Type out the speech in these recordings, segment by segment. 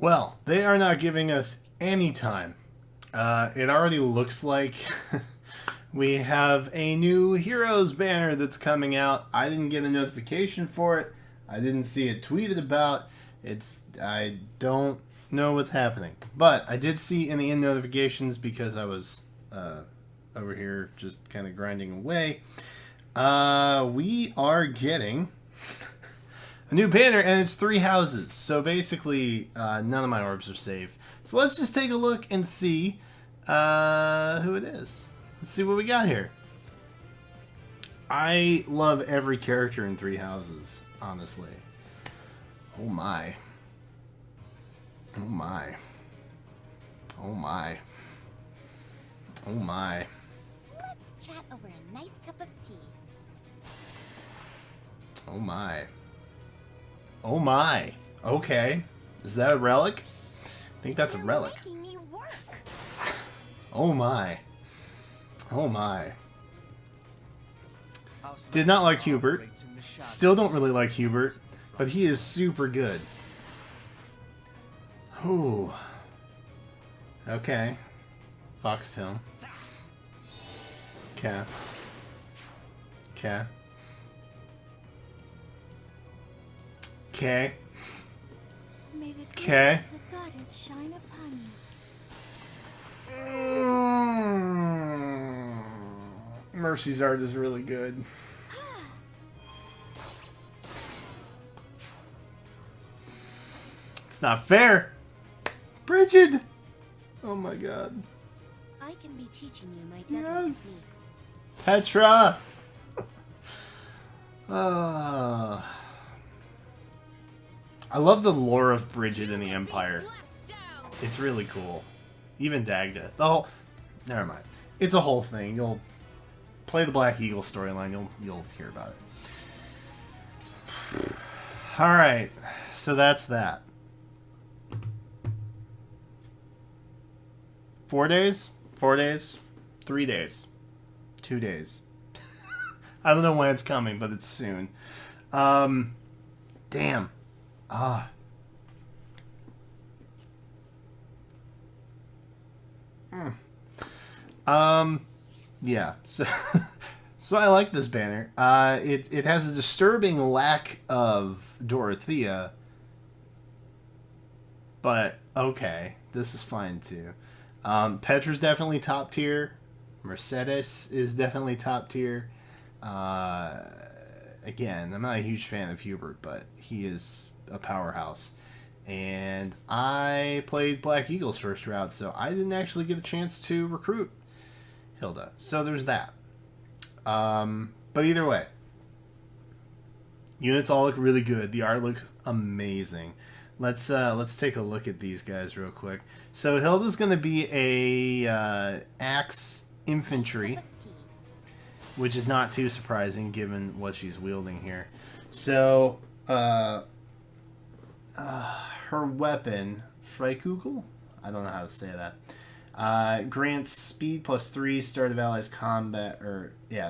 Well, they are not giving us any time. It already looks like we have a new Heroes banner that's coming out. I didn't get a notification for it. I didn't see it tweeted about. I don't know what's happening. But I did see in the in notifications because I was over here just kind of grinding away. We are getting a new banner, and it's Three Houses. So basically, none of my orbs are saved. So let's just take a look and see who it is. Let's see what we got here. I love every character in Three Houses, honestly. Oh my. Oh my. Oh my. Oh my. Let's chat over a nice cup of tea. Oh my. Oh my. Okay. Is that a relic? I think that's a relic. Making me work. Oh my. Oh my. Did not like Hubert. Still don't really like Hubert. But he is super good. Ooh. Okay. Foxtail. Okay. Okay. Okay. Okay. The goddess shine upon you. Mercy's art is really good. It's not fair. Bridget! Oh my god. I can be teaching you my deadly Yes. techniques. Petra! I love the lore of Bridget in the Empire. It's really cool. Even Dagda. The whole... Never mind. It's a whole thing. You'll play the Black Eagle storyline. You'll hear about it. Alright. So that's that. 4 days? 4 days? 3 days? 2 days? I don't know when it's coming, but it's soon. Damn. Yeah. So, so I like this banner. It has a disturbing lack of Dorothea, but okay, this is fine too. Petra's definitely top tier. Mercedes is definitely top tier. Again, I'm not a huge fan of Hubert, but he is a powerhouse. And I played Black Eagle's first route, so I didn't actually get a chance to recruit Hilda. So there's that. But either way, units all look really good. The art looks amazing. Let's take a look at these guys real quick. So Hilda's going to be a axe infantry, which is not too surprising given what she's wielding here. So her weapon, Freikugel? I don't know how to say that. Grants speed +3, start of allies combat,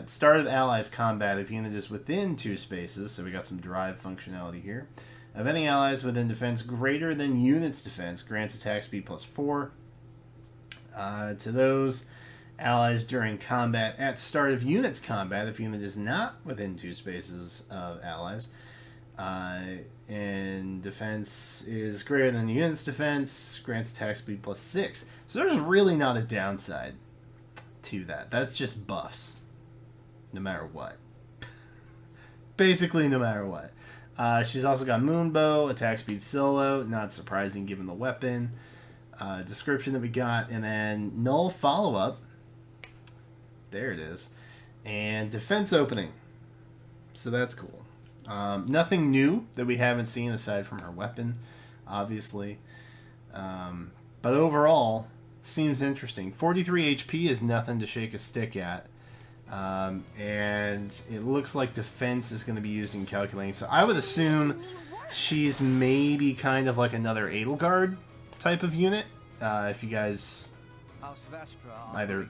start of allies combat if unit is within 2 spaces. So we got some drive functionality here. Of any allies within defense greater than unit's defense, grants attack speed +4. To those allies during combat at start of unit's combat if unit is not within 2 spaces of allies. And defense is greater than the unit's defense, grants attack speed +6. So there's really not a downside to that. That's just buffs. No matter what. Basically, no matter what. She's also got Moonbow, attack speed solo, not surprising given the weapon. Description that we got, and then null follow-up. There it is. And defense opening. So that's cool. Nothing new that we haven't seen aside from her weapon, obviously. But overall, seems interesting. 43 HP is nothing to shake a stick at. And it looks like defense is going to be used in calculating. So I would assume she's maybe kind of like another Edelgard type of unit. If you guys either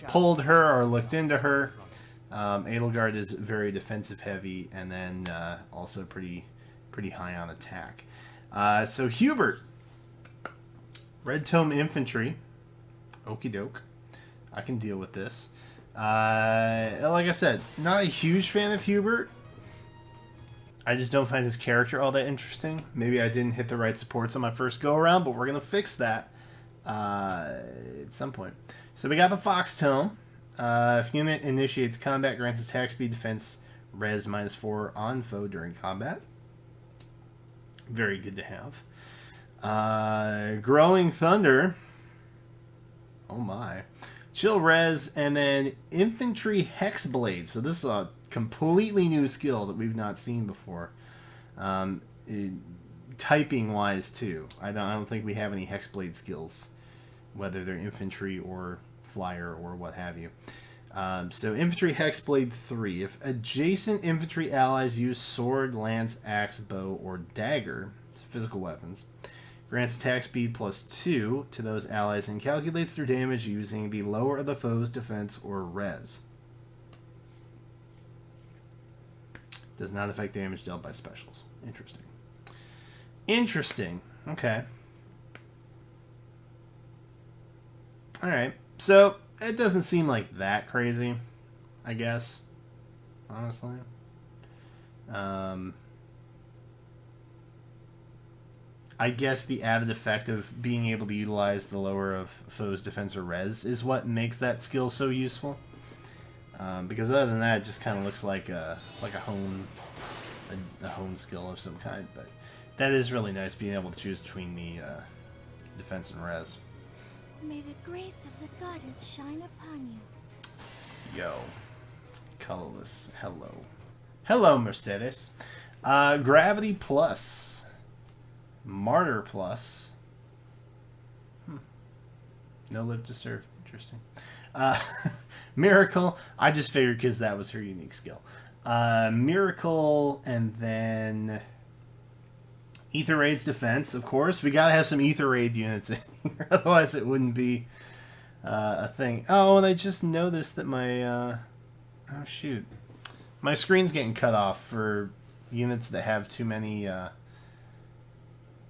pulled her or looked into her. Edelgard is very defensive heavy, and then also pretty high on attack. So Hubert, Red Tome Infantry. Okie doke. I can deal with this. Like I said, not a huge fan of Hubert. I just don't find his character all that interesting. Maybe I didn't hit the right supports on my first go-around, but we're going to fix that at some point. So we got the Fox Tome. If unit initiates combat, grants attack speed, defense, res -4 on foe during combat. Very good to have. Growing Thunder. Oh my. Chill res, and then Infantry Hexblade. So this is a completely new skill that we've not seen before. Typing wise too. I don't think we have any Hexblade skills, whether they're infantry or flyer or what have you. So Infantry Hexblade 3. If adjacent infantry allies use sword, lance, axe, bow, or dagger, it's physical weapons, grants attack speed +2 to those allies and calculates their damage using the lower of the foe's defense or res. Does not affect damage dealt by specials. Interesting. Interesting. Okay. Alright. So, it doesn't seem like that crazy, I guess. Honestly. I guess the added effect of being able to utilize the lower of foe's defense or res is what makes that skill so useful. Because other than that, it just kind of looks like a hone skill of some kind. But that is really nice, being able to choose between the defense and res. May the grace of the goddess shine upon you. Yo, colorless. Hello, Mercedes. Gravity plus, Martyr plus. No live to serve. Interesting. Miracle. I just figured because that was her unique skill. Miracle, and then Ether Raid's defense, of course. We gotta have some Ether Raid units in here, otherwise it wouldn't be a thing. Oh, and I just noticed that my oh shoot, my screen's getting cut off for units that have too many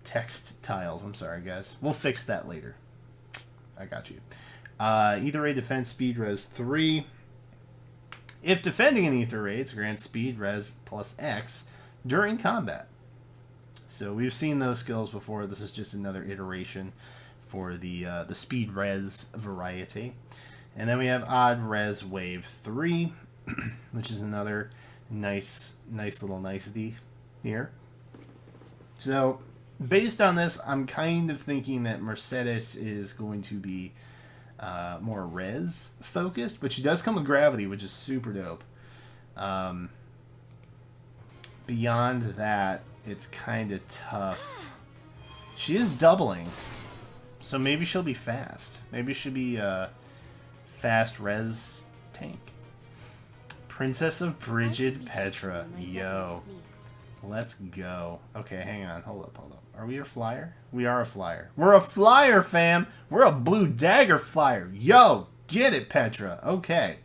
text tiles. I'm sorry, guys. We'll fix that later. I got you. Ether Raid defense speed res 3. If defending an Ether Raid, grants speed res +X during combat. So we've seen those skills before. This is just another iteration for the speed res variety. And then we have odd res wave 3, which is another nice little nicety here. So based on this, I'm kind of thinking that Mercedes is going to be more res focused, but she does come with gravity, which is super dope. Beyond that, it's kind of tough. She is doubling, so maybe she'll be fast. Maybe she'll be a fast res tank. Princess of Brigid Petra. Yo. Let's go. Okay, hang on. Hold up. Are we a flyer? We are a flyer. We're a flyer, fam! We're a blue dagger flyer. Yo! Get it, Petra. Okay.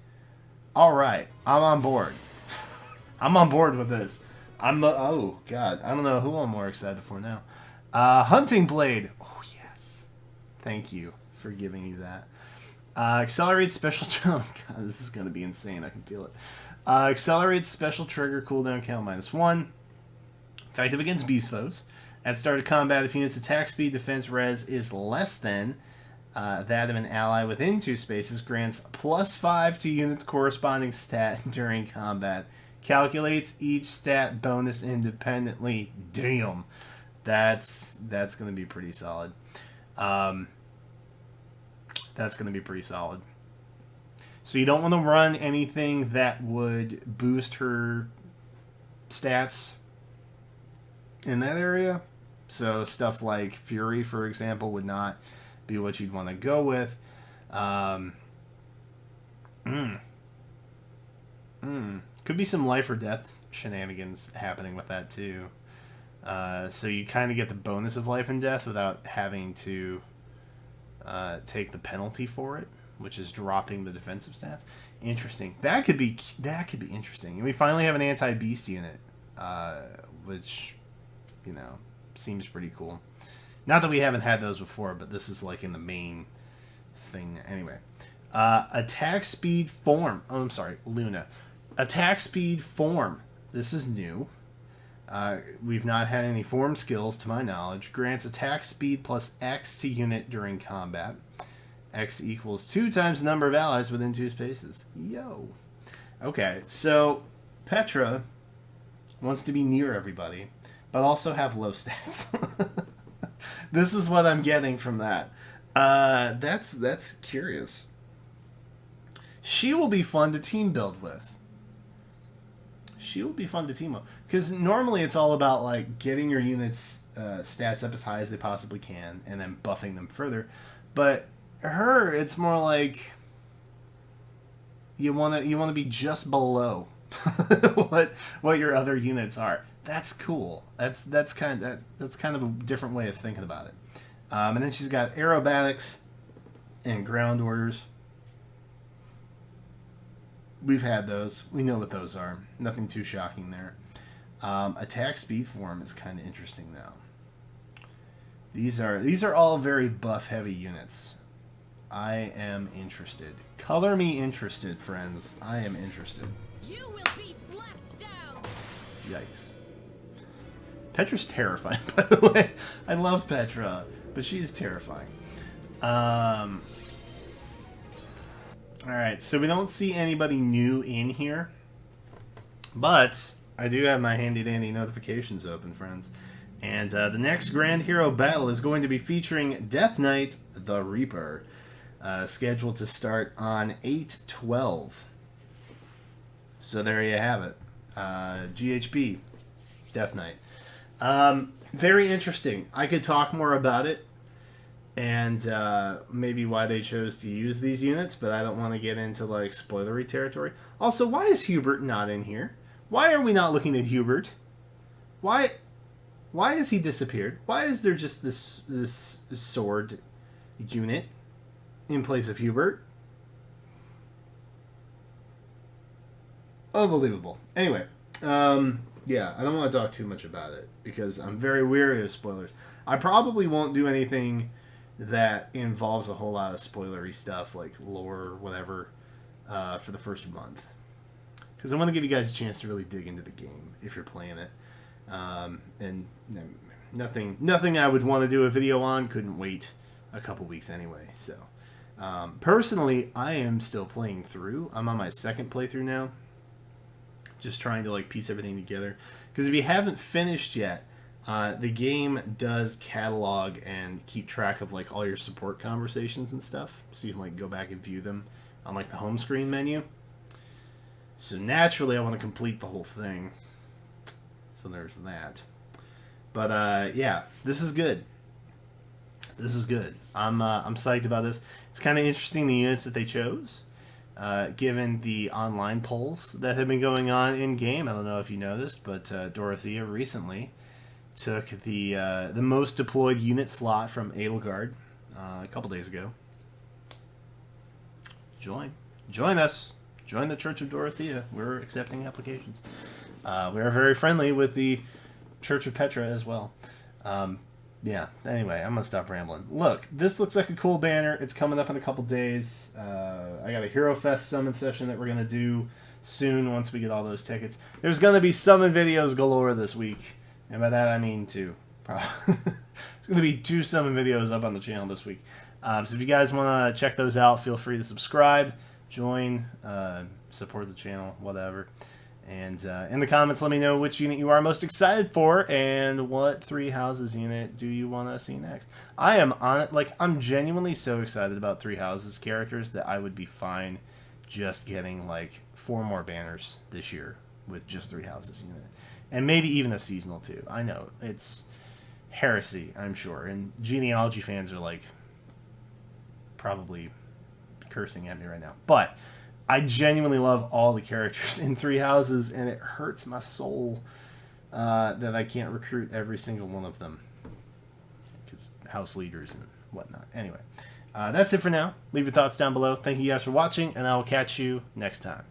Alright. I'm on board. I'm on board with this. Oh, God. I don't know who I'm more excited for now. Hunting Blade. Oh, yes. Thank you for giving you that. Accelerate special... Oh, God. This is going to be insane. I can feel it. Accelerate special trigger cooldown count -1. Effective against beast foes. At start of combat, if unit's attack speed, defense res is less than that of an ally within 2 spaces, grants +5 to unit's corresponding stat during combat. Calculates each stat bonus independently. Damn. That's going to be pretty solid. That's going to be pretty solid. So you don't want to run anything that would boost her stats in that area. So stuff like Fury, for example, would not be what you'd want to go with. Could be some life or death shenanigans happening with that too. So you kind of get the bonus of life and death without having to take the penalty for it, which is dropping the defensive stats. Interesting. That could be interesting. And we finally have an anti-beast unit, which, you know, seems pretty cool. Not that we haven't had those before, but this is like in the main thing. Anyway. Attack speed form. Oh, I'm sorry. Luna. Attack speed form. This is new. We've not had any form skills to my knowledge. Grants attack speed plus X to unit during combat. X equals 2 times the number of allies within 2 spaces. Yo. Okay, so Petra wants to be near everybody, but also have low stats. This is what I'm getting from that. That's curious. She will be fun to team build with. She will be fun to team up. Because normally it's all about like getting your units' stats up as high as they possibly can and then buffing them further. But her, it's more like you want to be just below what your other units are. That's cool. That's kind of a different way of thinking about it. And then she's got aerobatics and ground orders. We've had those. We know what those are. Nothing too shocking there. Attack speed form is kind of interesting though. These are all very buff heavy units. I am interested. Color me interested, friends. I am interested. You will be slapped down. Yikes. Petra's terrifying, by the way. I love Petra, but she's terrifying. Alright, so we don't see anybody new in here. But I do have my handy-dandy notifications open, friends. And the next Grand Hero battle is going to be featuring Death Knight the Reaper. Scheduled to start on 8/12. So there you have it. GHB, Death Knight. Very interesting. I could talk more about it. And maybe why they chose to use these units, but I don't want to get into like spoilery territory. Also, why is Hubert not in here? Why are we not looking at Hubert? Why has he disappeared? Why is there just this sword unit in place of Hubert? Unbelievable. Anyway, yeah, I don't want to talk too much about it because I'm very wary of spoilers. I probably won't do anything that involves a whole lot of spoilery stuff like lore or whatever for the first month, because I want to give you guys a chance to really dig into the game if you're playing it. And nothing I would want to do a video on couldn't wait a couple weeks anyway. So personally, I am still playing through. I'm on my second playthrough now, just trying to like piece everything together, because if you haven't finished yet, the game does catalog and keep track of like all your support conversations and stuff, so you can like go back and view them on like the home screen menu. So naturally I want to complete the whole thing, so there's that. But yeah, this is good. This is good. I'm psyched about this. It's kind of interesting the units that they chose, given the online polls that have been going on in game. I don't know if you noticed, but Dorothea recently took the most deployed unit slot from Edelgard a couple days ago. Join us. Join the Church of Dorothea. We're accepting applications. We are very friendly with the Church of Petra as well. Yeah, anyway, I'm going to stop rambling. Look, this looks like a cool banner. It's coming up in a couple days. I got a Hero Fest summon session that we're going to do soon once we get all those tickets. There's going to be summon videos galore this week. And by that I mean 2. Probably. There's going to be 2 summon videos up on the channel this week. So if you guys want to check those out, feel free to subscribe, join, support the channel, whatever. And in the comments, let me know which unit you are most excited for and what Three Houses unit do you want to see next. I am on it. Like, I'm genuinely so excited about Three Houses characters that I would be fine just getting like 4 more banners this year with just Three Houses unit. And maybe even a seasonal too. I know, it's heresy, I'm sure. And genealogy fans are like probably cursing at me right now. But I genuinely love all the characters in Three Houses, and it hurts my soul that I can't recruit every single one of them, because house leaders and whatnot. Anyway, that's it for now. Leave your thoughts down below. Thank you guys for watching, and I will catch you next time.